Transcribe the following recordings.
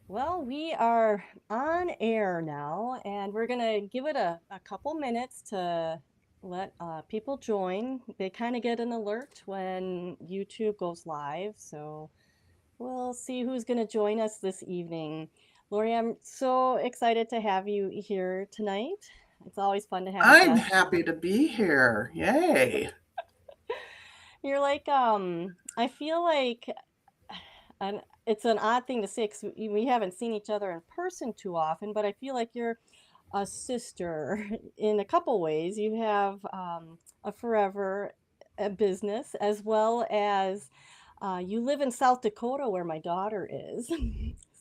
Well, we are on air now, and we're going to give it a couple minutes to let people join. They kind of get an alert when YouTube goes live, so we'll see who's going to join us this evening. Lori, I'm so excited to have you here tonight. It's always fun to have a I'm guest happy on. to be here. Yay. You're like, I feel like and it's an odd thing to say because we haven't seen each other in person too often, but I feel like you're a sister in a couple ways. You have a forever business as well as you live in South Dakota where my daughter is.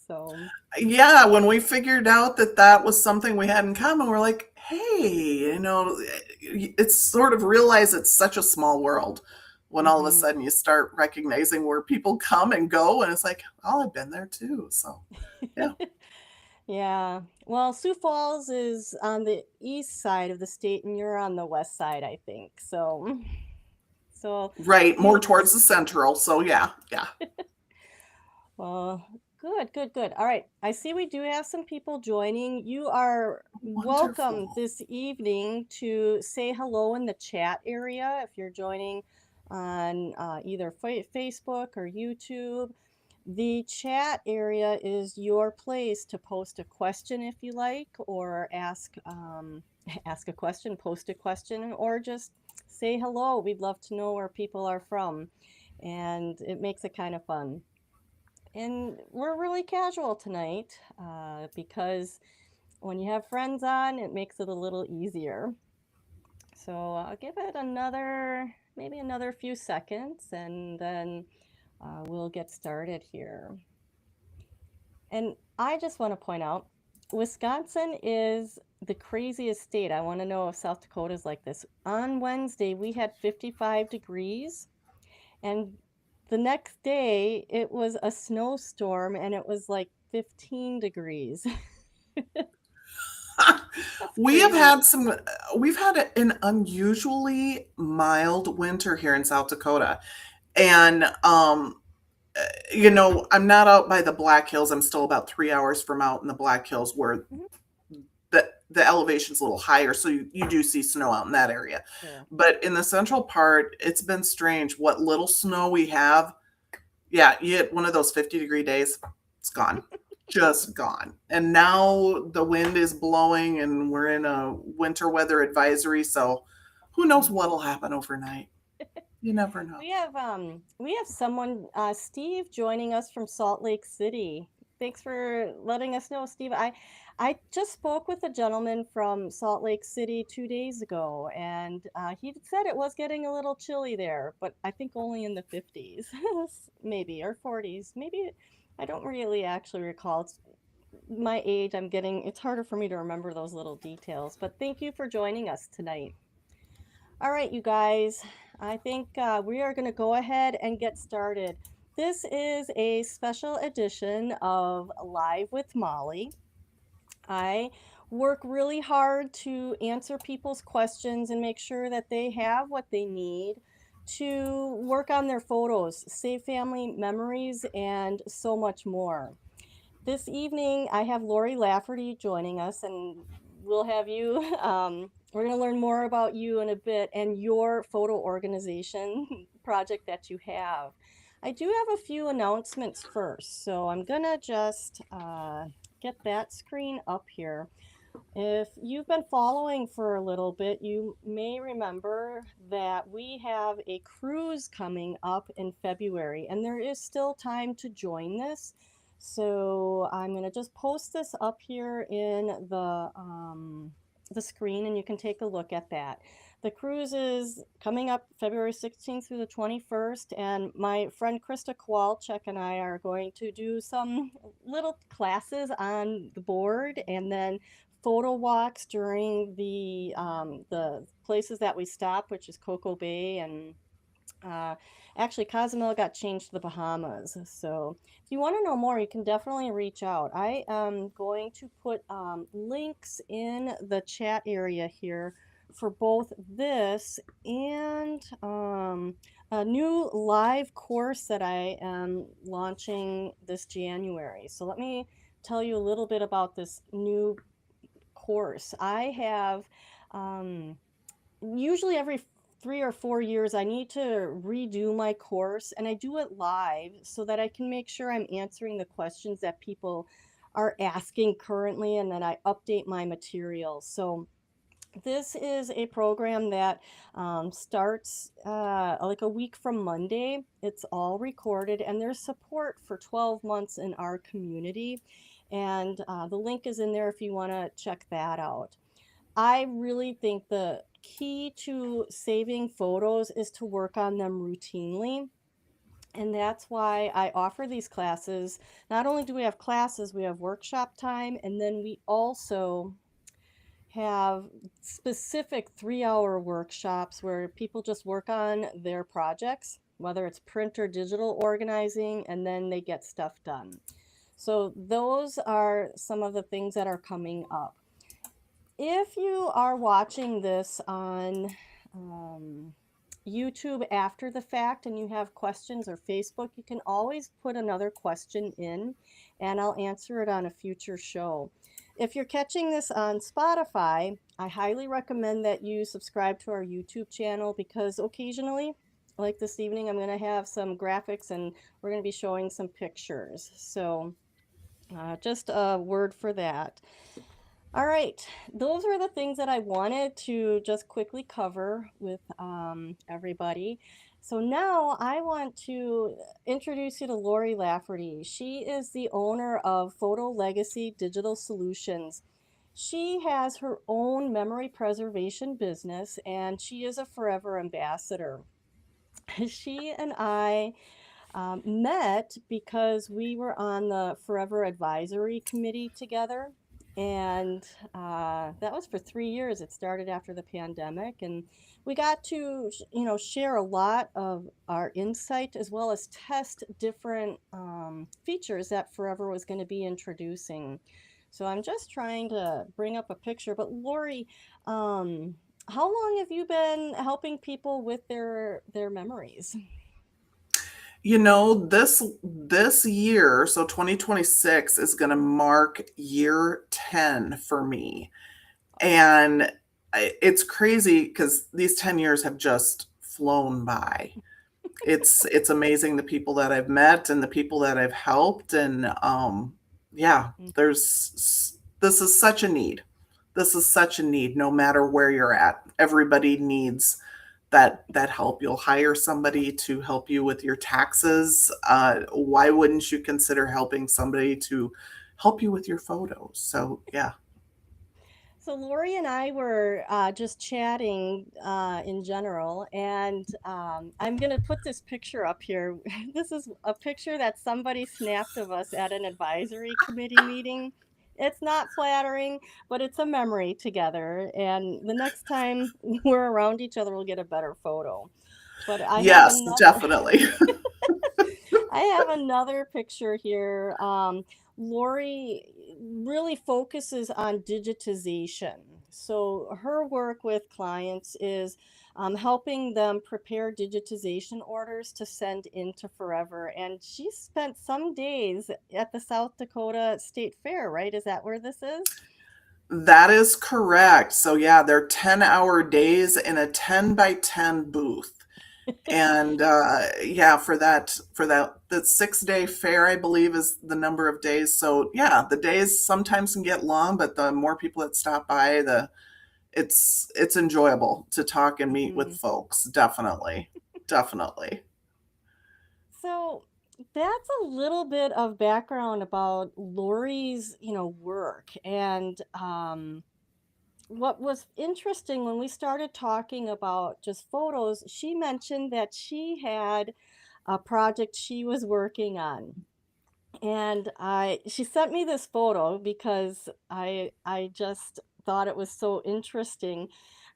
So, Yeah, when we figured out that that was something we had in common, we're like, hey, it's sort of realize it's such a small world when all of a mhm. sudden you start recognizing where people come and go. And it's like, oh, I've been there too. So, yeah. Yeah. Well, Sioux Falls is on the east side of the state and you're on the west side, I think. So Right. More you towards the central. So, yeah. Yeah. Well, good, good, good. All right. I see we do have some people joining. You are welcome Wonderful. this evening to say hello in the chat area if you're joining on either Facebook or YouTube. The chat area is your place to post a question if you like, or ask ask a question, post a question, or just say hello. We'd love to know where people are from, and it makes it kind of fun. And we're really casual tonight because when you have friends on, it makes it a little easier. So I'll give it maybe another few seconds, and then we'll get started here. And I just want to point out Wisconsin is the craziest state. I want to know if South Dakota is like this. On Wednesday, we had 55 degrees. And the next day, it was a snowstorm and it was like 15 degrees. That's We have crazy. had we've had an unusually mild winter here in South Dakota. And I'm not out by the Black Hills. I'm still about 3 hours from out in the Black Hills where Mhm. the elevation's a little higher, so you do see snow out in that area. Sure. But in the central part, it's been strange. What little snow we have, yeah, you hit one of those 50-degree days, it's gone. Just gone. And now the wind is blowing and we're in a winter weather advisory, so who knows Mhm. what'll happen overnight. You never know. We have someone, Steve, joining us from Salt Lake City. Thanks for letting us know, Steve. I just spoke with a gentleman from Salt Lake City 2 days ago, and he said it was getting a little chilly there, but I think only in the 50s, maybe, or 40s. Maybe I don't really actually recall. It's my age. It's harder for me to remember those little details. But thank you for joining us tonight. All right, you guys, I think we are going to go ahead and get started. This is a special edition of Live with Molly. I work really hard to answer people's questions and make sure that they have what they need to work on their photos, save family memories, and so much more. This evening, I have Lori Lafferty joining us, and we'll have you. We're going to learn more about you in a bit and your photo organization project that you have. I do have a few announcements first, so I'm going to just get that screen up here. If you've been following for a little bit, you may remember that we have a cruise coming up in February, and there is still time to join this. So I'm going to just post this up here in the screen, and you can take a look at that. The cruise is coming up February 16th through the 21st, and my friend Krista Kowalczyk and I are going to do some little classes on the board, and then photo walks during the places that we stop, which is Cocoa Bay and uh, actually Cozumel got changed to the Bahamas. So if you want to know more, you can definitely reach out. I am going to put links in the chat area here for both this and a new live course that I am launching this January. So let me tell you a little bit about this new course. I have um, usually every 3 or 4 years, I need to redo my course, and I do it live so that I can make sure I'm answering the questions that people are asking currently, and then I update my materials. So this is a program that starts like a week from Monday. It's all recorded, and there's support for 12 months in our community. And the link is in there if you want to check that out. I really think the key to saving photos is to work on them routinely. And that's why I offer these classes. Not only do we have classes, we have workshop time, and then we also have specific 3 hour workshops where people just work on their projects, whether it's print or digital organizing, and then they get stuff done. So those are some of the things that are coming up. If you are watching this on YouTube after the fact and you have questions, or Facebook, you can always put another question in and I'll answer it on a future show. If you're catching this on Spotify, I highly recommend that you subscribe to our YouTube channel, because occasionally, like this evening, I'm going to have some graphics and we're going to be showing some pictures. So just a word for that. All right, those are the things that I wanted to just quickly cover with everybody. So now I want to introduce you to Lori Lafferty. She is the owner of Photo Legacy Digital Solutions. She has her own memory preservation business, and she is a forever ambassador. She and I met because we were on the Forever Advisory Committee together. And that was for 3 years. It started after the pandemic. And we got to, share a lot of our insight, as well as test different features that Forever was going to be introducing. So I'm just trying to bring up a picture. But Lori, how long have you been helping people with their memories? This year, so 2026 is going to mark year 10 for me. And it's crazy because these 10 years have just flown by. It's amazing the people that I've met and the people that I've helped. And yeah, this is such a need. This is such a need, no matter where you're at. Everybody needs that help. You'll hire somebody to help you with your taxes. Why wouldn't you consider helping somebody to help you with your photos? So yeah. So Lori and I were just chatting in general, and I'm going to put this picture up here. This is a picture that somebody snapped of us at an advisory committee meeting. It's not flattering, but it's a memory together. And the next time we're around each other, we'll get a better photo. But I have Yes, another. definitely. I have another picture here. Lori really focuses on digitization. So her work with clients is helping them prepare digitization orders to send into Forever. And she spent some days at the South Dakota State Fair, right? Is that where this is? That is correct. So yeah, they're 10-hour days in a 10 by 10 booth. And yeah, for that the 6 day fair, I believe, is the number of days. So yeah, the days sometimes can get long, but the more people that stop by, the it's enjoyable to talk and meet with Mhm. folks. Definitely. Definitely. So that's a little bit of background about Lori's, work. And what was interesting when we started talking about just photos, she mentioned that she had a project she was working on. And she sent me this photo because I just thought it was so interesting.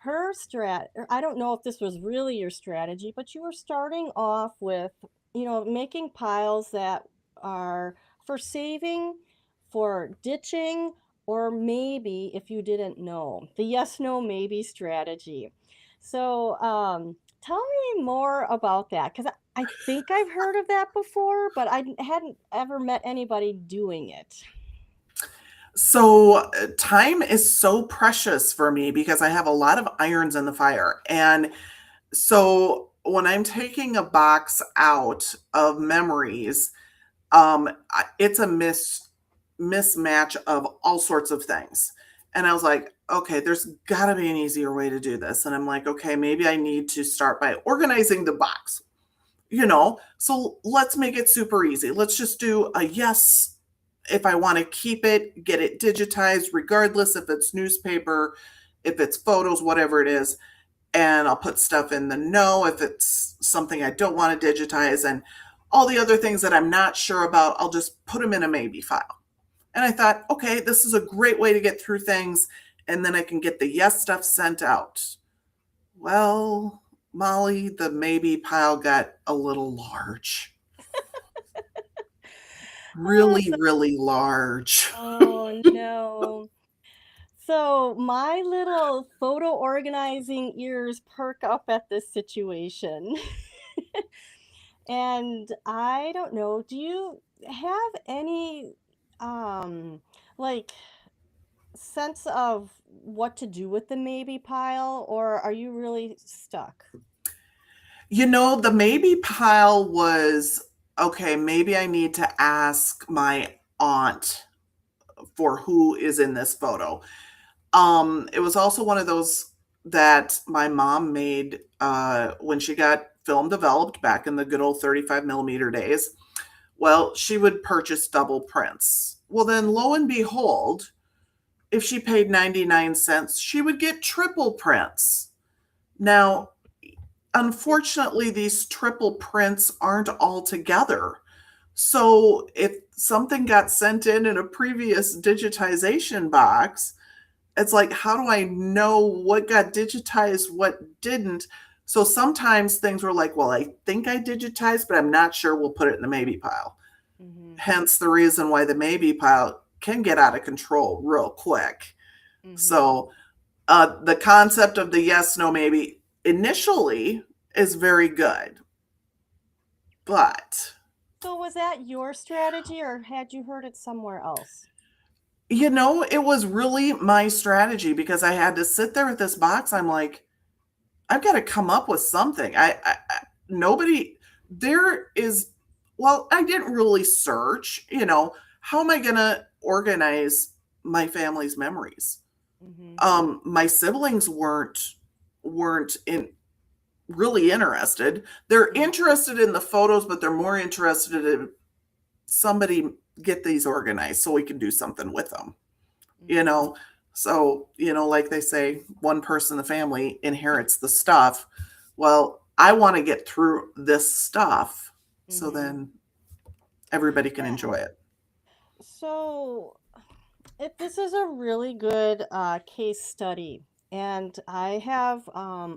I don't know if this was really your strategy, but you were starting off with, making piles that are for saving, for ditching, or maybe, if you didn't know, the yes, no, maybe strategy. So, tell me more about that, because I think I've heard of that before, but I hadn't ever met anybody doing it. So time is so precious for me because I have a lot of irons in the fire. And so when I'm taking a box out of memories, it's a mismatch of all sorts of things. And I was like, okay, there's got to be an easier way to do this. And I'm like, okay, maybe I need to start by organizing the box, So let's make it super easy. Let's just do a yes if I want to keep it, get it digitized, regardless if it's newspaper, if it's photos, whatever it is. And I'll put stuff in the no if it's something I don't want to digitize. And all the other things that I'm not sure about, I'll just put them in a maybe file. And I thought, okay, this is a great way to get through things. And then I can get the yes stuff sent out. Well, Molly, the maybe pile got a little large. Oh, Really, really large. oh no. So my little photo organizing ears perk up at this situation. And I don't know, do you have any um like sense of what to do with the maybe pile, or are you really stuck? The maybe pile was okay, maybe I need to ask my aunt for who is in this photo. It was also one of those that my mom made when she got film developed back in the good old 35 millimeter days. Well, she would purchase double prints. Well, then lo and behold, if she paid 99 cents, she would get triple prints. Now, unfortunately, these triple prints aren't all together. So if something got sent in a previous digitization box, it's like, how do I know what got digitized, what didn't? So sometimes things were like, well, I think I digitized, but I'm not sure. We'll put it in the maybe pile. Mhm. Hence the reason why the maybe pile can get out of control real quick. Mhm. So the concept of the yes, no, maybe initially is very good, but So was that your strategy, or had you heard it somewhere else? it was really my strategy because I had to sit there with this box. I'm like, I've got to come up with something. Nobody there is. Well, I didn't really search. How am I going to organize my family's memories? Mhm. My siblings weren't in really interested. They're Mhm. interested in the photos, but they're more interested in somebody get these organized so we can do something with them. you Mhm. know so like they say, one person in the family inherits the stuff. Well, I want to get through this stuff so Mhm. then everybody can Yeah. enjoy it. So this is a really good case study. And I'm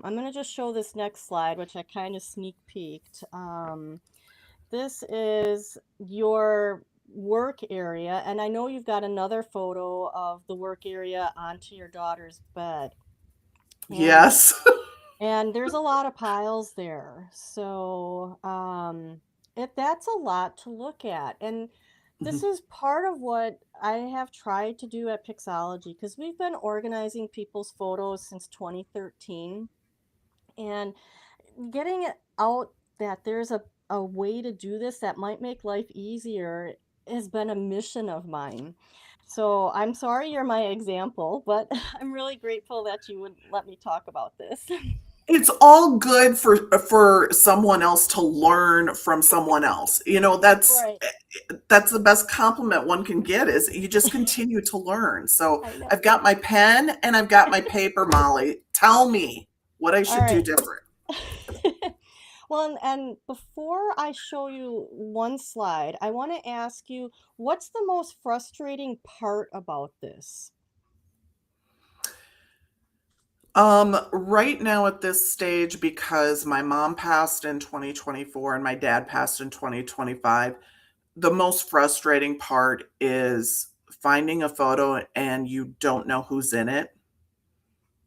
going to just show this next slide, which I kind of sneak peeked. This is your work area. And I know you've got another photo of the work area onto your daughter's bed. And Yes. there's a lot of piles there. So, that's a lot to look at. And this is part of what I have tried to do at Pixology, because we've been organizing people's photos since 2013, and getting it out that there's a way to do this that might make life easier has been a mission of mine. So I'm sorry you're my example, but I'm really grateful that you would let me talk about this. It's all good for someone else to learn from someone else. Right. That's the best compliment one can get, is you just continue to learn. So I know. I've got my pen and I've got my paper. Molly, tell me what I All should do right. different. Well, and before I show you one slide, I want to ask you, what's the most frustrating part about this? Right now at this stage, because my mom passed in 2024 and my dad passed in 2025, the most frustrating part is finding a photo and you don't know who's in it.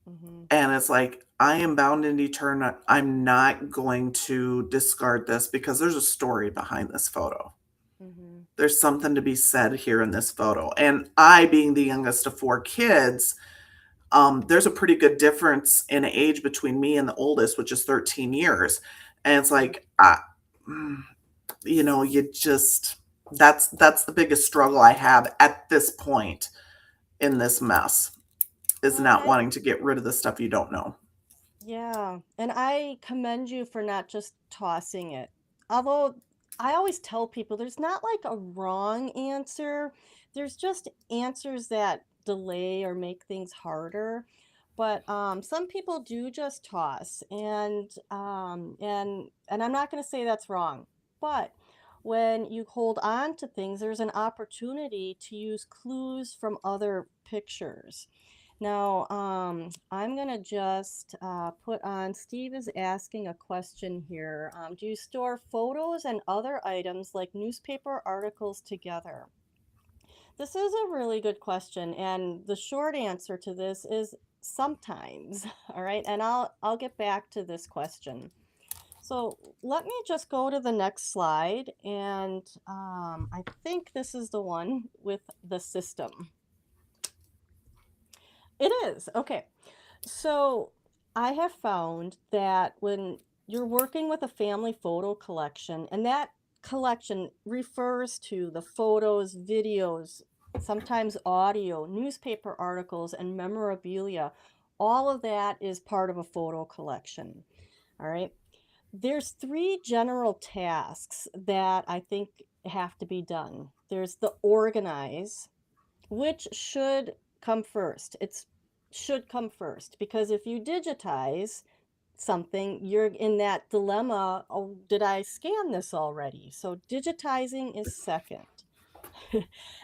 Hmm. And it's like, I am bound and determined. I'm not going to discard this because there's a story behind this photo. Mhm. There's something to be said here in this photo. And I, being the youngest of 4 kids, there's a pretty good difference in age between me and the oldest, which is 13 years. And it's Mhm. like, mm, you just that's the biggest struggle I have at this point in this mess is Well, and not I wanting to get rid of the stuff you don't know. Yeah, and I commend you for not just tossing it. Although I always tell people there's not like a wrong answer. There's just answers that delay or make things harder. But some people do just toss, and I'm not going to say that's wrong. But when you hold on to things, there's an opportunity to use clues from other pictures. Now, I'm gonna just put on, Steve is asking a question here. Do you store photos and other items like newspaper articles together? This is a really good question, and the short answer to this is sometimes. All right, and I'll get back to this question. So let me just go to the next slide, and I think this is the one with the system. It is. Okay. So I have found that when you're working with a family photo collection, and that collection refers to the photos, videos, sometimes audio, newspaper articles, and memorabilia, all of that is part of a photo collection. All right. There's three general tasks that I think have to be done. There's the organize, which should come first. It's should come first because if you digitize something, you're in that dilemma, oh, did I scan this already? So digitizing is second.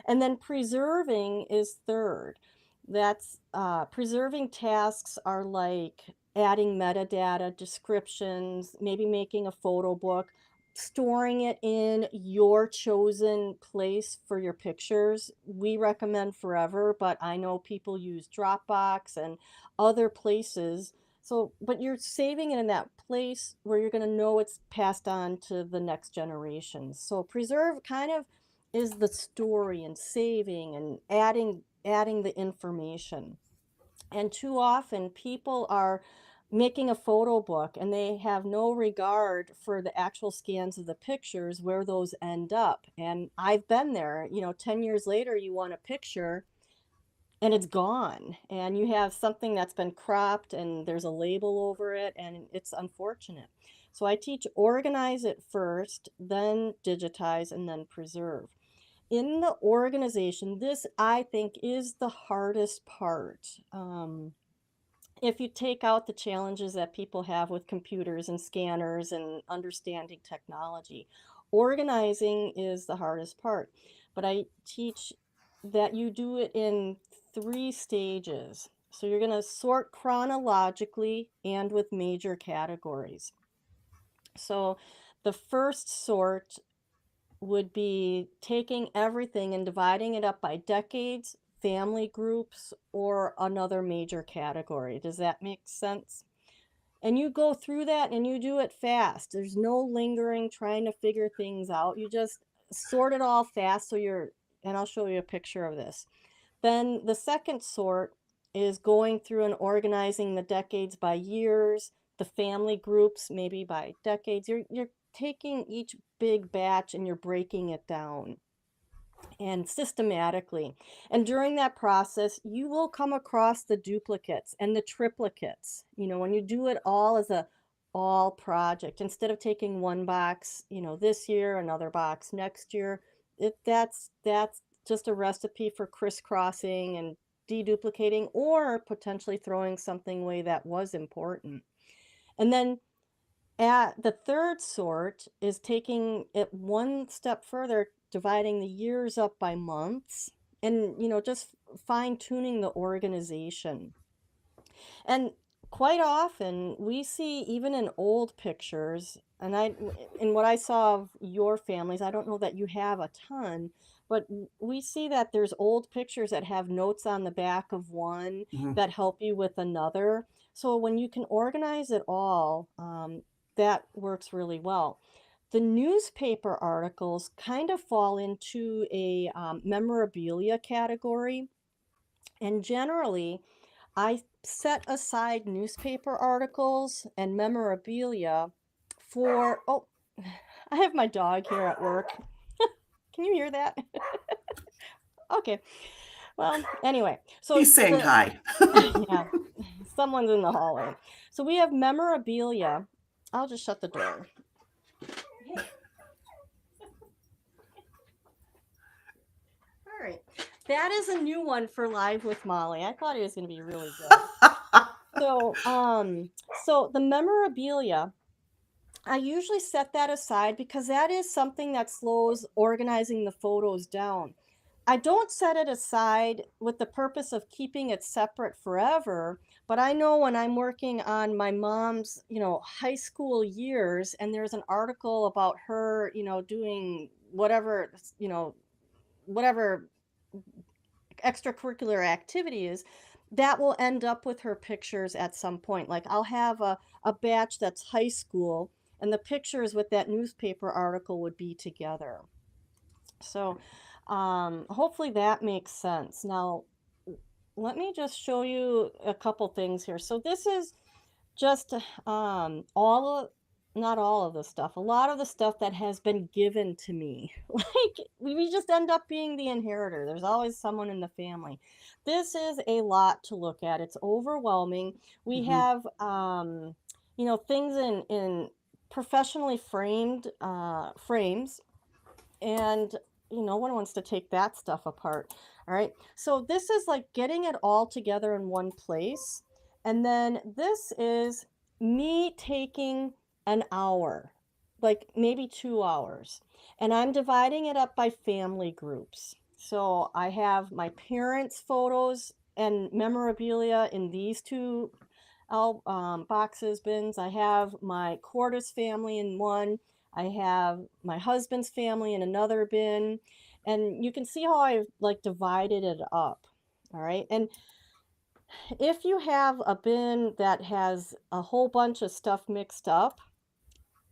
And then preserving is third. That's preserving tasks are like adding metadata, descriptions, maybe making a photo book, storing it in your chosen place for your pictures. We recommend Forever, but I know people use Dropbox and other places. So, but you're saving it in that place where you're going to know it's passed on to the next generation. So, preserve kind of is the story and saving and adding the information. And too often people are making a photo book and they have no regard for the actual scans of the pictures where those end up. And I've been there, 10 years later you want a picture and it's gone and you have something that's been cropped and there's a label over it and it's unfortunate. So I teach organize it first, then digitize, and then preserve. In the organization, this I think is the hardest part. If you take out the challenges that people have with computers and scanners and understanding technology, organizing is the hardest part. But I teach that you do it in three stages. So you're going to sort chronologically and with major categories. So the first sort would be taking everything and dividing it up by decades, family groups, or another major category. Does that make sense? And you go through that and you do it fast. There's no lingering trying to figure things out. You just sort it all fast and I'll show you a picture of this. Then the second sort is going through and organizing the decades by years, the family groups maybe by decades. You're taking each big batch and you're breaking it down and systematically. And during that process, you will come across the duplicates and the triplicates. When you do it all as a all project, instead of taking one box, this year, another box next year, that's just a recipe for crisscrossing and deduplicating or potentially throwing something away that was important. And then the third sort is taking it one step further, dividing the years up by months and, just fine tuning the organization. And quite often we see even in old pictures, and in what I saw of your families, I don't know that you have a ton, but we see that there's old pictures that have notes on the back of one Mhm. that help you with another. So when you can organize it all, that works really well. the newspaper articles kind of fall into a memorabilia category. And generally, I set aside newspaper articles and memorabilia for, oh, I have my dog here at work. Can you hear that? Okay. Well, anyway, so He's saying the, hi. yeah, someone's in the hallway. So we have memorabilia. I'll just shut the door. All right. That is a new one for Live with Molly. I thought it was going to be really good. So the memorabilia, I usually set that aside because that is something that slows organizing the photos down. I don't set it aside with the purpose of keeping it separate forever, but I know when I'm working on my mom's, high school years and there's an article about her, doing whatever extracurricular activities, that will end up with her pictures at some point. Like I'll have a batch that's high school and the pictures with that newspaper article would be together. So hopefully that makes sense. Now, let me just show you a couple things here. So this is just all of, not all of the stuff, a lot of the stuff that has been given to me. Like we just end up being the inheritor. There's always someone in the family. This is a lot to look at. It's overwhelming. We Mhm. have things in professionally framed frames, and no one wants to take that stuff apart. All right, so this is like getting it all together in one place, and then this is me taking an hour, like maybe 2 hours, and I'm dividing it up by family groups. So I have my parents photos and memorabilia in these two boxes, bins. I have my Cordis family in one. I have my husband's family in another bin. And you can see how I've like divided it up. All right. And if you have a bin that has a whole bunch of stuff mixed up,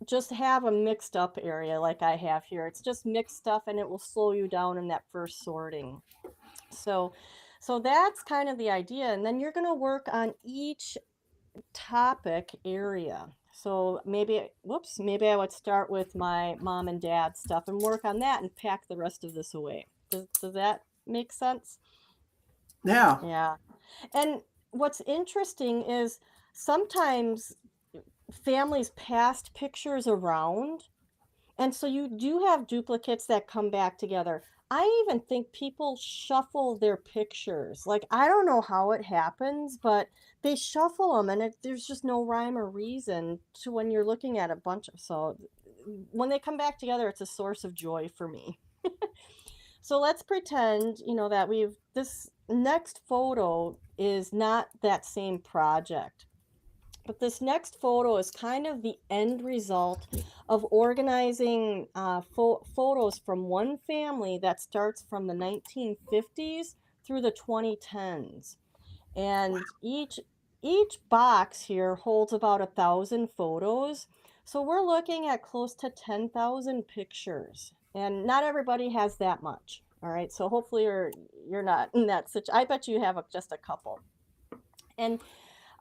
just have a mixed up area like I have here. It's just mixed stuff and it will slow you down in that first sorting. So that's kind of the idea. And then you're going to work on each topic area. So maybe I would start with my mom and dad stuff and work on that and pack the rest of this away. Does that make sense? Yeah. Yeah. And what's interesting is sometimes families passed pictures around, and so you do have duplicates that come back together. I even think people shuffle their pictures. Like, I don't know how it happens, but they shuffle them, and there's just no rhyme or reason to when you're looking at a bunch of. So, when they come back together, it's a source of joy for me. So let's pretend, that this next photo is not that same project. But this next photo is kind of the end result of organizing photos from one family that starts from the 1950s through the 2010s. And each box here holds about 1,000 photos. So we're looking at close to 10,000 pictures. And not everybody has that much. All right. So hopefully you're not in that situation. I bet you have just a couple. And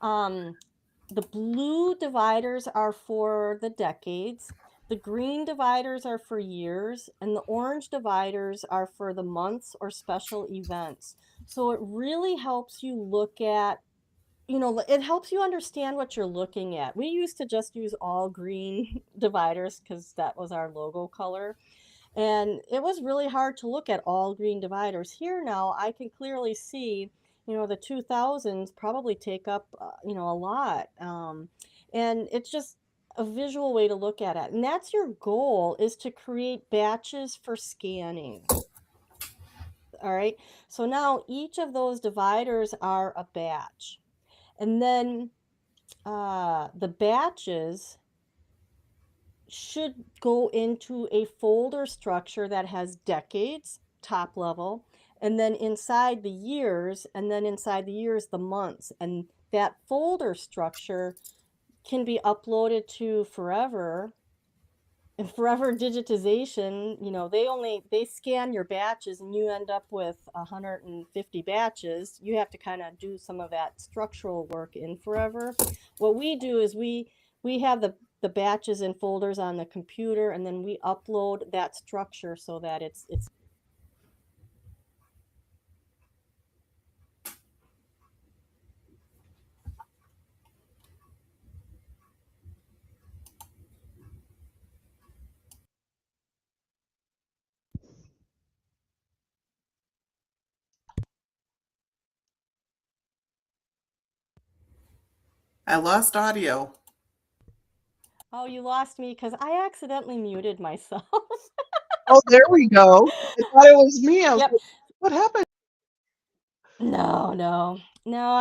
the blue dividers are for the decades, the green dividers are for years, and the orange dividers are for the months or special events. So it really helps you look at, it helps you understand what you're looking at. We used to just use all green dividers because that was our logo color. And it was really hard to look at all green dividers. Here now, I can clearly see, the 2000s probably take up, a lot. And it's just a visual way to look at it. And that's your goal, is to create batches for scanning. All right. So now each of those dividers are a batch. And then the batches should go into a folder structure that has decades, top level, and then inside the years, and then inside the years, the months. And that folder structure can be uploaded to forever forever digitization, they scan your batches and you end up with 150 batches. You have to kind of do some of that structural work in forever. What we do is we have the batches and folders on the computer, and then we upload that structure so that it's I lost audio. Oh, you lost me because I accidentally muted myself. Oh, there we go. I thought it was me. I was Yep. like, what happened? No, no. No,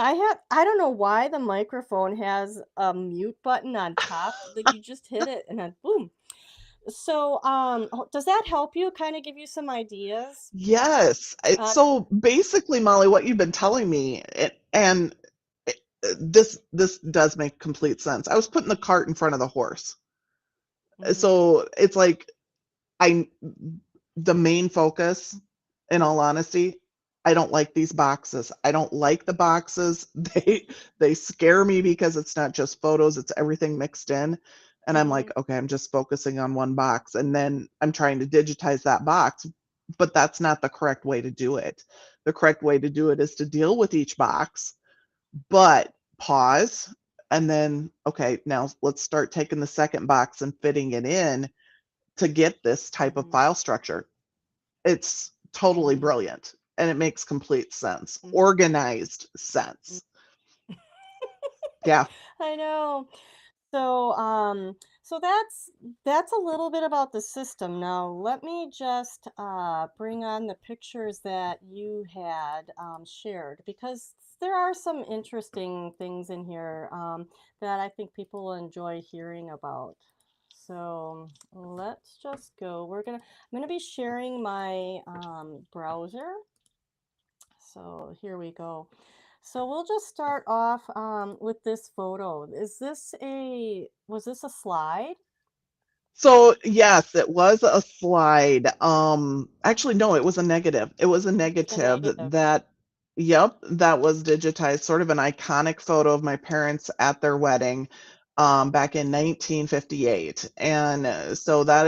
I don't know why the microphone has a mute button on top. Like you just hit it and then boom. So, does that help you kind of give you some ideas? Yes. Uh, So basically, Molly, what you've been telling me, and this does make complete sense. I was putting the cart in front of the horse. mhm, So it's like I the main focus, in all honesty, I don't like these boxes. I don't like the boxes. They scare me because it's not just photos, it's everything mixed in. And I'm like, mhm, okay, I'm just focusing on one box. And then I'm trying to digitize that box, but that's not the correct way to do it. The correct way to do it is to deal with each box, but pause and then, okay, now let's start taking the second box and fitting it in to get this type of mhm, file structure. It's totally mhm, brilliant and it makes complete sense, mhm, organized mhm. sense. Yeah. I know. So, so that's a little bit about the system. Now, let me just bring on the pictures that you had shared because there are some interesting things in here that I think people will enjoy hearing about. So let's just go. I'm gonna be sharing my browser. So here we go. So we'll just start off with this photo. Was this a slide? So yes, it was a slide. Actually, no, it was a negative. It was a A negative negative. that, yep, that was digitized, sort of an iconic photo of my parents at their wedding, back in 1958. And so that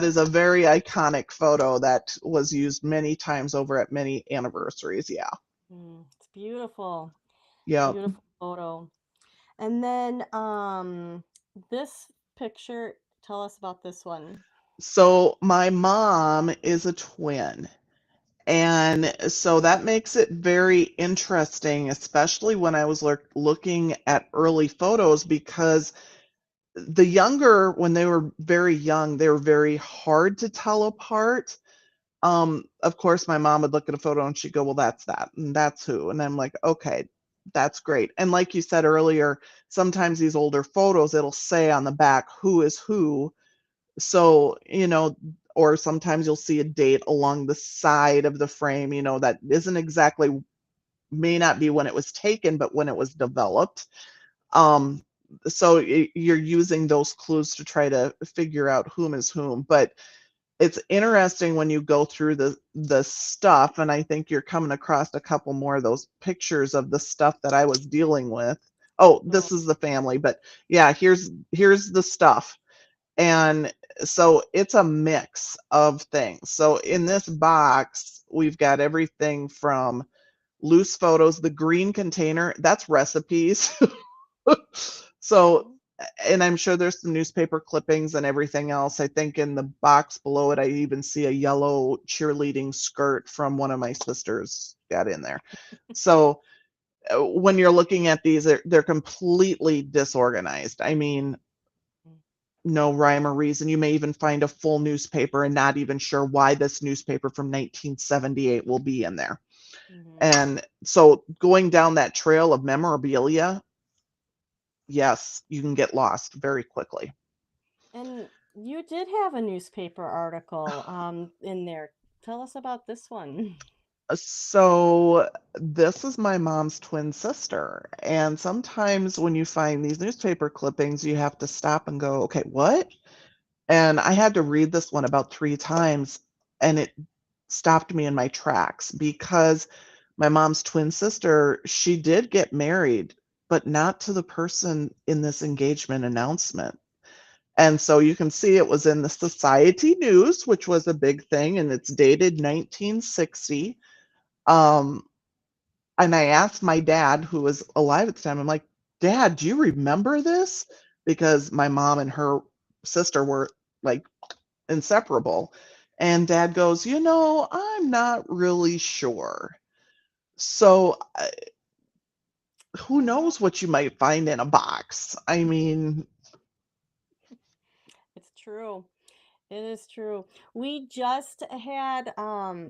is a very iconic photo that was used many times over at many anniversaries. Yeah. It's beautiful. Yep. Beautiful photo. And then this picture, tell us about this one. So my mom is a twin. And so that makes it very interesting, especially when I was looking at early photos, because the younger, when they were very young, they were very hard to tell apart. Of course, my mom would look at a photo and she'd go, well, that's that, and that's who. And I'm like, okay, that's great. And like you said earlier, sometimes these older photos, it'll say on the back who is who, so, or sometimes you'll see a date along the side of the frame, that isn't exactly, may not be when it was taken, but when it was developed. Um, so you're using those clues to try to figure out whom is whom. But it's interesting when you go through the stuff, and I think you're coming across a couple more of those pictures of the stuff that I was dealing with. Oh, Oh, this is the family, but yeah, here's the stuff. And so it's a mix of things. So in this box, we've got everything from loose photos, the green container, that's recipes. So, mhm, and I'm sure there's some newspaper clippings and everything else. I think in the box below it, I even see a yellow cheerleading skirt from one of my sisters got in there. So when you're looking at these, they're completely disorganized. I mean, no rhyme or reason. You may even find a full newspaper and not even sure why this newspaper from 1978 will be in there. mhm. And so going down that trail of memorabilia, yes, you can get lost very quickly. And you did have a newspaper article in there. Tell us about this one. So this is my mom's twin sister. And sometimes when you find these newspaper clippings, you have to stop and go, okay, what? And I had to read this one about 3 times, and it stopped me in my tracks because my mom's twin sister, she did get married, but not to the person in this engagement announcement. And so you can see it was in the Society News, which was a big thing, and it's dated 1960. Um, and I asked my dad, who was alive at the time, I'm like, Dad, do you remember this? Because my mom and her sister were like inseparable. And dad goes, I'm not really sure. So who Yeah, knows what you might find in a box? I mean, it's true. It is true. We just had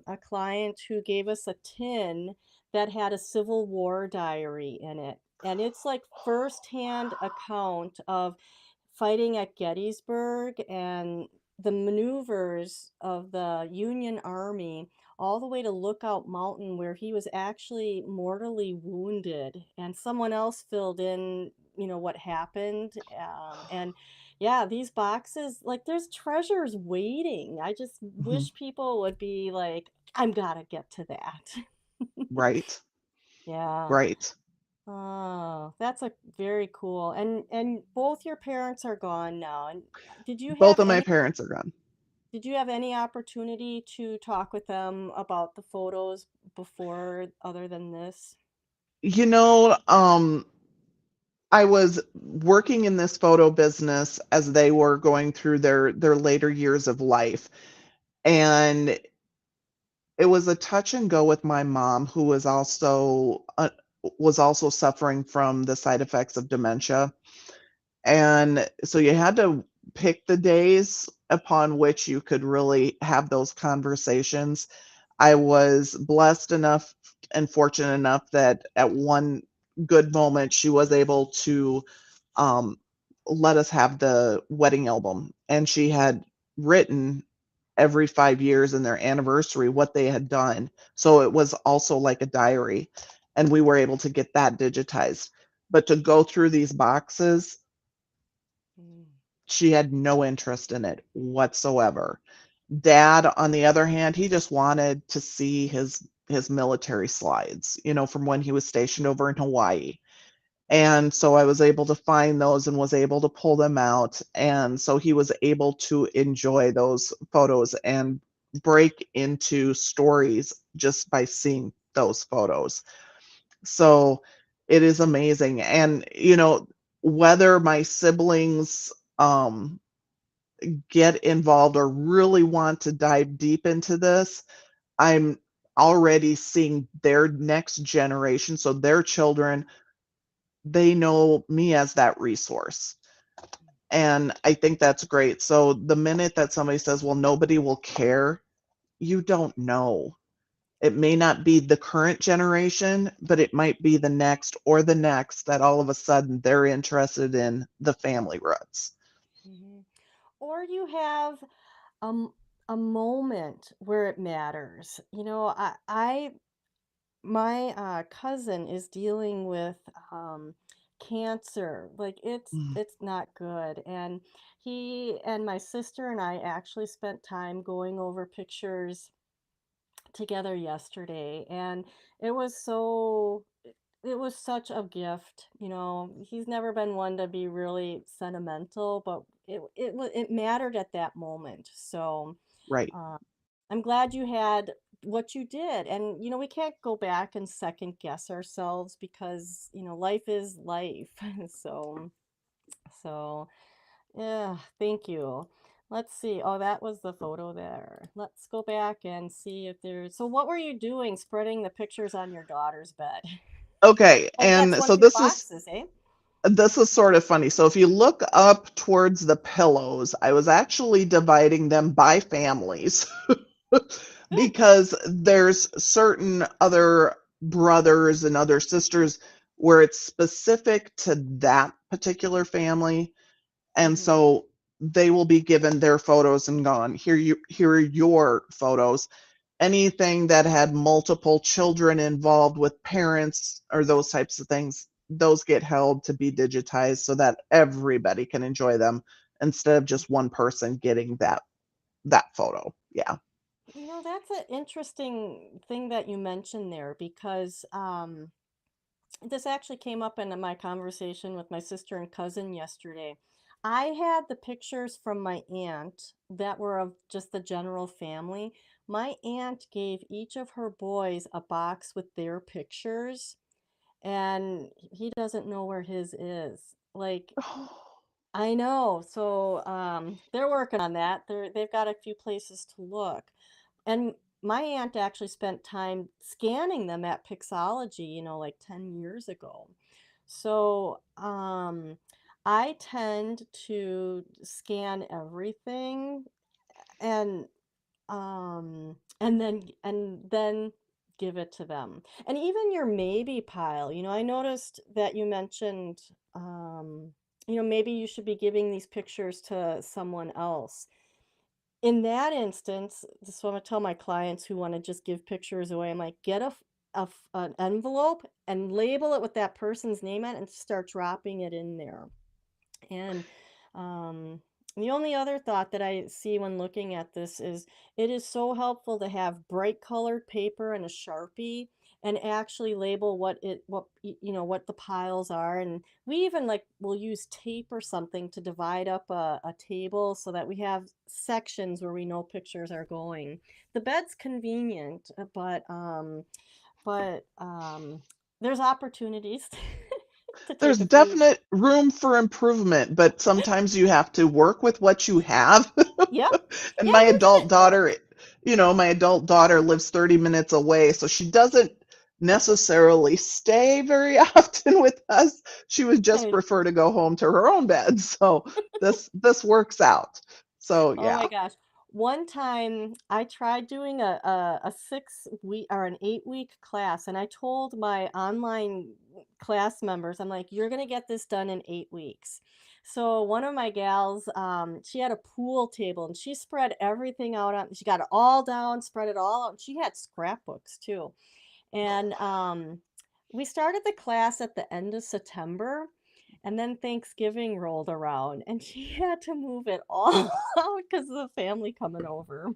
a client who gave us a tin that had a Civil War diary in it. And it's like firsthand account of fighting at Gettysburg and the maneuvers of the Union Army all the way to Lookout Mountain, where he was actually mortally wounded, and someone else filled in, what happened. And yeah, these boxes, like, there's treasures waiting. I just mhm, wish people would be like, I'm gotta get to that. right, Yeah. right. Oh, that's a very cool. And both your parents are gone now. And did you Both have of my any parents are gone. did you have any opportunity to talk with them about the photos before other than this? You know, I was working in this photo business as they were going through their later years of life. And it was a touch and go with my mom, who was also suffering from the side effects of dementia. And so you had to pick the days upon which you could really have those conversations. I was blessed enough and fortunate enough that at one good moment she was able to um, let us have the wedding album. And she had written every 5 years in their anniversary what they had done. So it was also like a diary. And we were able to get that digitized. But to go through these boxes, Mm, she had no interest in it whatsoever. Dad, on the other hand, he just wanted to see his military slides, from when he was stationed over in Hawaii. And so I was able to find those and was able to pull them out. And so he was able to enjoy those photos and break into stories just by seeing those photos. So it is amazing. And, whether my siblings get involved or really want to dive deep into this, I'm already seeing their next generation. So their children, they know me as that resource. And I think that's great. So the minute that somebody says, well, nobody will care, you don't know. It may not be the current generation, but it might be the next or the next that all of a sudden they're interested in the family roots. mhm. Or you have um a moment where it matters. I my cousin is dealing with cancer. Like, it's Mm, it's not good, and he and my sister and I actually spent time going over pictures together yesterday, and it was so it was such a gift. He's never been one to be really sentimental, but it mattered at that moment. So right. uh, I'm glad you had what you did. And, we can't go back and second guess ourselves because, life is life. So, yeah, thank you. Let's see. Oh, that was the photo there. Let's go back and see if there's. So, what were you doing spreading the pictures on your daughter's bed? Okay. Oh, that's And one so of your this is boxes, eh? this is sort of funny. So if you look up towards the pillows, I was actually dividing them by families because there's certain other brothers and other sisters where it's specific to that particular family. And Mm-hmm. so they will be given their photos and gone, here are your photos. Anything that had multiple children involved with parents or those types of things, those get held to be digitized so that everybody can enjoy them instead of just one person getting that photo. Yeah. That's an interesting thing that you mentioned there because this actually came up in my conversation with my sister and cousin yesterday. I had the pictures from my aunt that were of just the general family. My aunt gave each of her boys a box with their pictures, and he doesn't know where his is. Like, I know. So they're working on that. They've got a few places to look. And my aunt actually spent time scanning them at Pixology, like 10 years ago. So I tend to scan everything and and then give it to them. And even your maybe pile, I noticed that you mentioned maybe you should be giving these pictures to someone else. In that instance, this is what I tell my clients who want to just give pictures away. I'm like, get an envelope and label it with that person's name on it and start dropping it in there. And um, the only other thought that I see when looking at this is it is so helpful to have bright colored paper and a Sharpie and actually label what the piles are. And we even like will use tape or something to divide up a table so that we have sections where we know pictures are going. The bed's convenient, but there's opportunities to There's take a few. definite room for improvement, but sometimes you have to work with what you have. Yep. And Yeah, my adult daughter lives 30 minutes away, so she doesn't necessarily stay very often with us. She would just right. prefer to go home to her own bed. So this works out. So Oh my yeah. gosh. One time I tried doing a 6 week or an 8 week class, and I told my online class members, I'm like, you're gonna get this done in 8 weeks. So one of my gals, she had a pool table and she spread everything out on, she got it all down, spread it all out. And she had scrapbooks too. And we started the class at the end of September, and then Thanksgiving rolled around, and she had to move it all out because of the family coming over.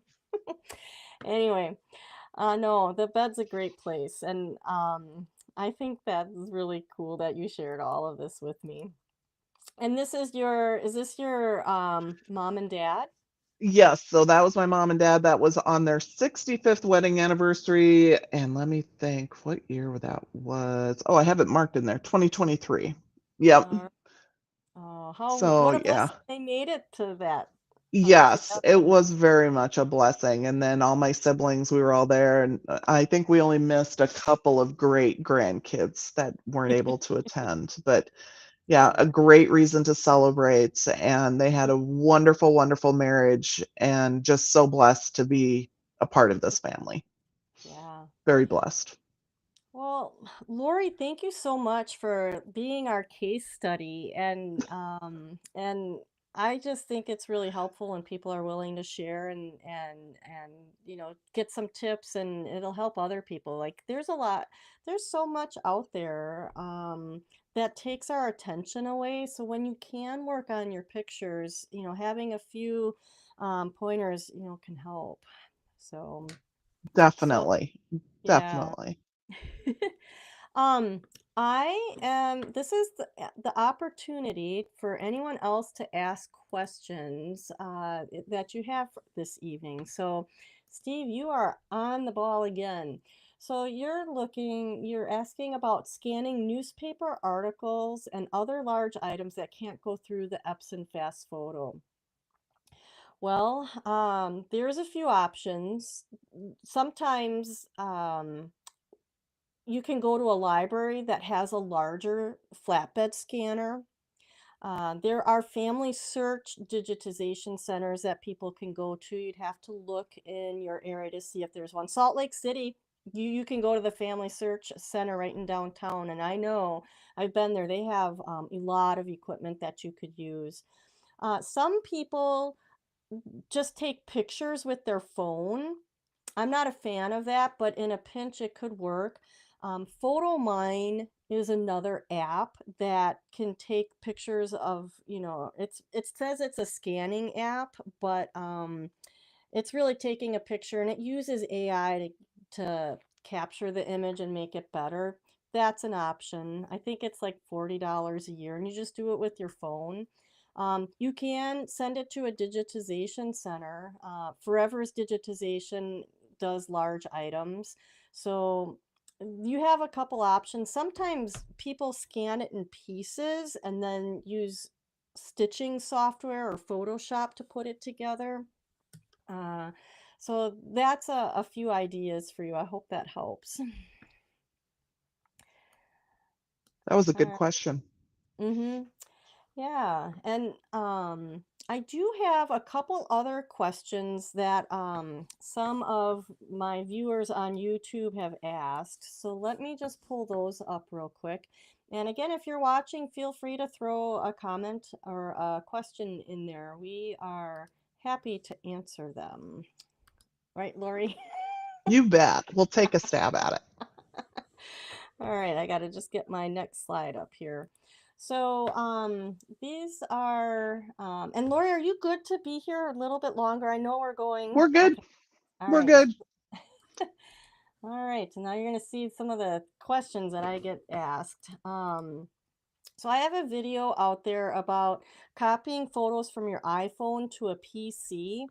Anyway, no, the bed's a great place, and I think that's really cool that you shared all of this with me. And is this your mom and dad? Yes, so that was my mom and dad. That was on their 65th wedding anniversary. And let me think what year that was. Oh, I have it marked in there, 2023. Yep. Oh, So what a yeah. blessing they made it to that Yes, it together. was very much a blessing. And then all my siblings, we were all there. And I think we only missed a couple of great grandkids that weren't able to attend. But yeah, a great reason to celebrate. And they had a wonderful, wonderful marriage and just so blessed to be a part of this family. Yeah. Very blessed. Well, Lori, thank you so much for being our case study, and I just think it's really helpful when people are willing to share and get some tips, and it'll help other people. Like there's so much out there that takes our attention away. So when you can work on your pictures, having a few pointers, can help. So so Definitely. yeah. Definitely. Um, this is the opportunity for anyone else to ask questions that you have this evening. So, Steve, you are on the ball again. So you're asking about scanning newspaper articles and other large items that can't go through the Epson Fast Photo. Well, there's a few options. Sometimes you can go to a library that has a larger flatbed scanner. There are family search digitization centers that people can go to. You'd have to look in your area to see if there's one. Salt Lake City, you can go to the family search center right in downtown. And I know I've been there. They have a lot of equipment that you could use. Some people just take pictures with their phone. I'm not a fan of that, but in a pinch, it could work. PhotoMine is another app that can take pictures of, it says it's a scanning app, but it's really taking a picture and it uses AI to capture the image and make it better. That's an option. I think it's like $40 a year, and you just do it with your phone. You can send it to a digitization center. Forever's digitization does large items. So you have a couple options. Sometimes people scan it in pieces and then use stitching software or Photoshop to put it together. Uh, so that's a few ideas for you. I hope that helps. That was a good Uh, question. mm-hmm. Yeah, and I do have a couple other questions that some of my viewers on YouTube have asked. So let me just pull those up real quick. And again, if you're watching, feel free to throw a comment or a question in there. We are happy to answer them. Right, Lori? You bet. We'll take a stab at it. All right, I got to just get my next slide up here. So these are, and Lori, are you good to be here a little bit longer? I know we're going. We're good. Okay. All We're right. good. All right. So now you're going to see some of the questions that I get asked. So I have a video out there about copying photos from your iPhone to a PC.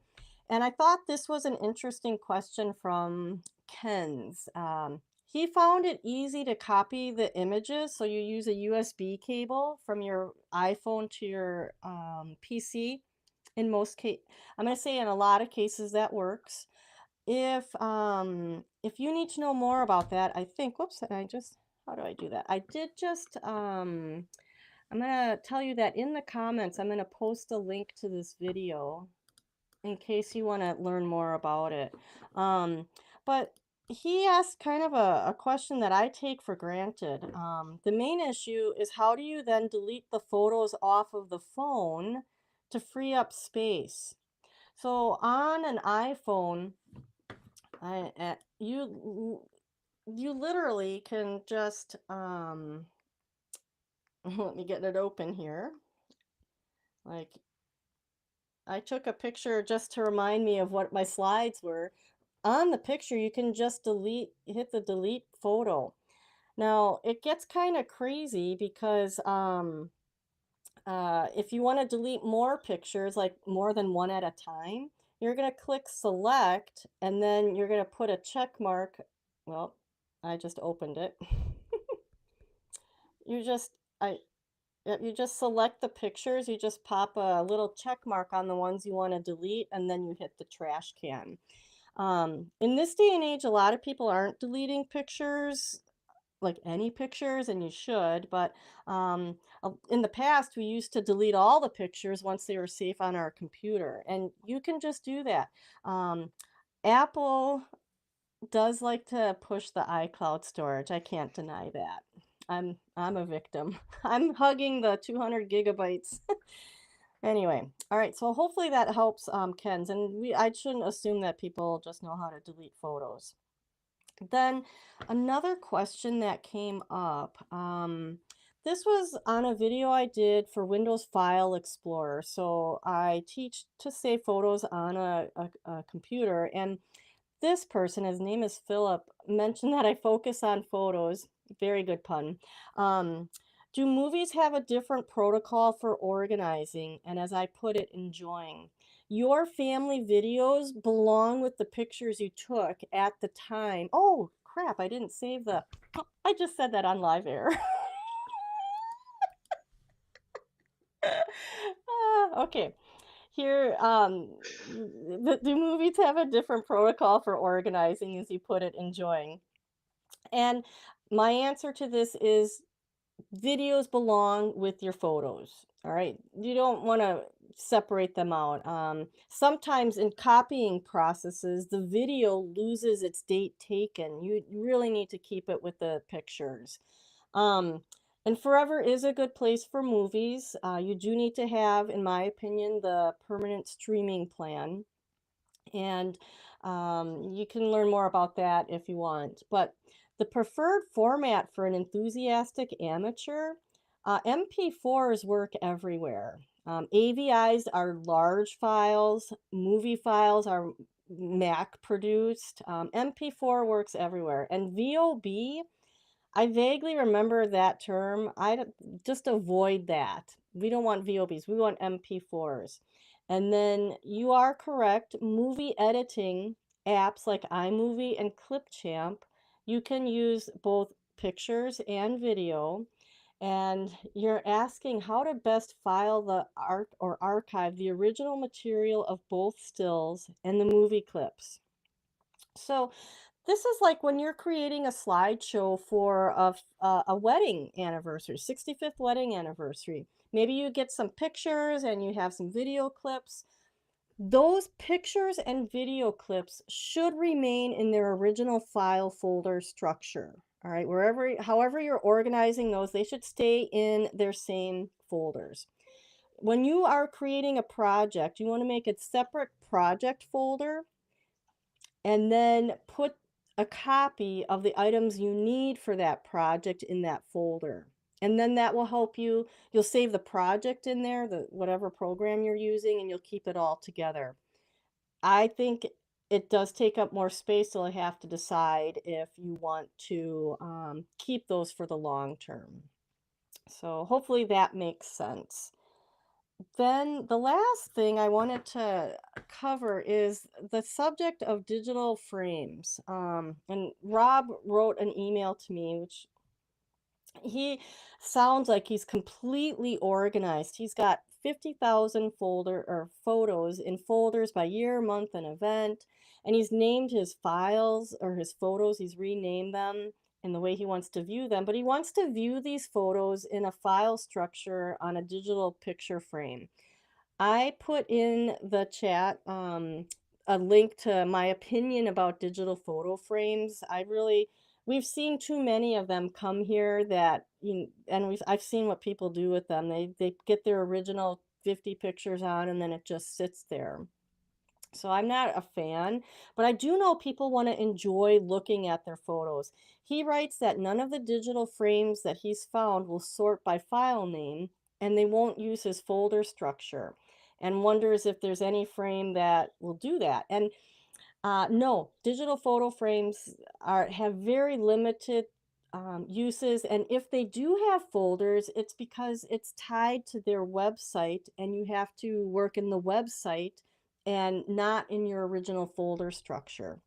And I thought this was an interesting question from Ken's. He found it easy to copy the images. So you use a USB cable from your iPhone to your PC. In most case, I'm going to say in a lot of cases that works. If you need to know more about that, I think, whoops, how do I do that? I did just, I'm going to tell you that in the comments, I'm going to post a link to this video in case you want to learn more about it. But he asked kind of a question that I take for granted. The main issue is how do you then delete the photos off of the phone to free up space? So on an iPhone, you literally can just let me get it open here. Like I took a picture just to remind me of what my slides were. On the picture, you can just hit the delete photo. Now, it gets kind of crazy because if you want to delete more pictures, like more than one at a time, you're going to click select and then you're going to put a check mark. Well, I just opened it. You just, I, Yep, you just select the pictures, you just pop a little check mark on the ones you want to delete, and then you hit the trash can. In this day and age, a lot of people aren't deleting pictures, like any pictures, and you should, but in the past, we used to delete all the pictures once they were safe on our computer, and you can just do that. Apple does like to push the iCloud storage. I can't deny that. I'm a victim. I'm hugging the 200 gigabytes. Anyway, all right. So hopefully that helps, Ken's. And I shouldn't assume that people just know how to delete photos. Then another question that came up. This was on a video I did for Windows File Explorer. So I teach to save photos on a computer, and this person, his name is Philip, mentioned that I focus on photos. Very good pun. Um, do movies have a different protocol for organizing? And as I put it, enjoying. Your family videos belong with the pictures you took at the time. Oh, crap, I didn't save I just said that on live air. Okay. Here, the movies have a different protocol for organizing, as you put it, enjoying. And my answer to this is videos belong with your photos. All right. You don't want to separate them out. Sometimes in copying processes, the video loses its date taken. You really need to keep it with the pictures. Um, and Forever is a good place for movies. You do need to have, in my opinion, the permanent streaming plan. And You can learn more about that if you want. But the preferred format for an enthusiastic amateur, MP4s work everywhere. AVIs are large files, movie files are Mac produced. MP4 works everywhere. And VOB, I vaguely remember that term. Just avoid that. We don't want VOBs. We want MP4s. And then you are correct. Movie editing apps like iMovie and Clipchamp, you can use both pictures and video. And you're asking how to best file the art or archive the original material of both stills and the movie clips. So this is like when you're creating a slideshow for a wedding anniversary, 65th wedding anniversary. Maybe you get some pictures and you have some video clips. Those pictures and video clips should remain in their original file folder structure. All right, however you're organizing those, they should stay in their same folders. When you are creating a project, you want to make a separate project folder and then put a copy of the items you need for that project in that folder. And then that will help you. You'll save the project in there, whatever program you're using, and you'll keep it all together. I think it does take up more space, so I have to decide if you want to keep those for the long term. So hopefully that makes sense. Then the last thing I wanted to cover is the subject of digital frames. And Rob wrote an email to me, which he sounds like he's completely organized. He's got 50,000 folder or photos in folders by year, month, and event. And he's named his files or his photos, he's renamed them in the way he wants to view them. But he wants to view these photos in a file structure on a digital picture frame. I put in the chat a link to my opinion about digital photo frames. We've seen too many of them come here that, and I've seen what people do with them. They get their original 50 pictures on and then it just sits there. So I'm not a fan, but I do know people want to enjoy looking at their photos. He writes that none of the digital frames that he's found will sort by file name and they won't use his folder structure and wonders if there's any frame that will do that. And no, digital photo frames have very limited uses, and if they do have folders, it's because it's tied to their website, and you have to work in the website and not in your original folder structure.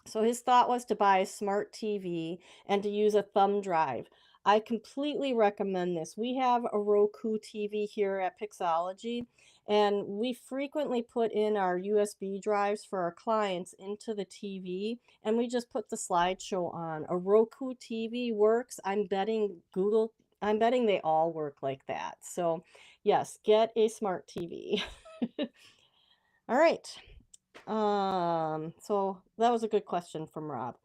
So his thought was to buy a smart TV and to use a thumb drive. I completely recommend this. We have a Roku TV here at Pixology, and we frequently put in our USB drives for our clients into the TV, and we just put the slideshow on. A Roku TV works. I'm betting they all work like that. So yes, get a smart TV. All right. So that was a good question from Rob.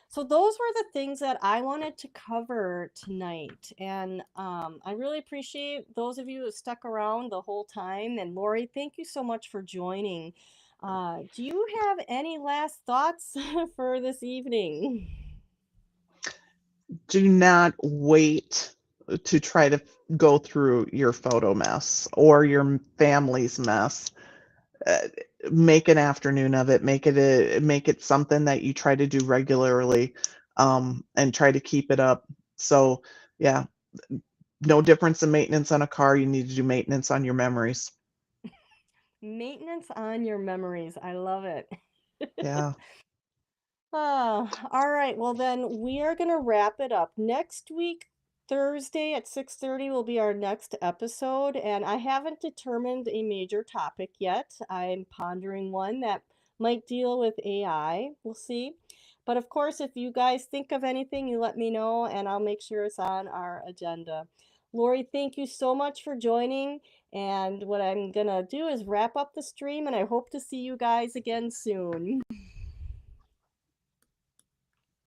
So those were the things that I wanted to cover tonight. And I really appreciate those of you who stuck around the whole time. And Lori, thank you so much for joining. Do you have any last thoughts for this evening? Do not wait to try to go through your photo mess or your family's mess. Make an afternoon of it. Make it something that you try to do regularly, and try to keep it up. So yeah, no difference in maintenance on a car. You need to do maintenance on your memories. Maintenance on your memories. I love it. Yeah. All right. Well, then we are going to wrap it up. Next week, Thursday at 6:30 will be our next episode, and I haven't determined a major topic yet. I'm pondering one that might deal with AI. We'll see. But of course, if you guys think of anything, you let me know, and I'll make sure it's on our agenda. Lori, thank you so much for joining. And what I'm going to do is wrap up the stream, and I hope to see you guys again soon.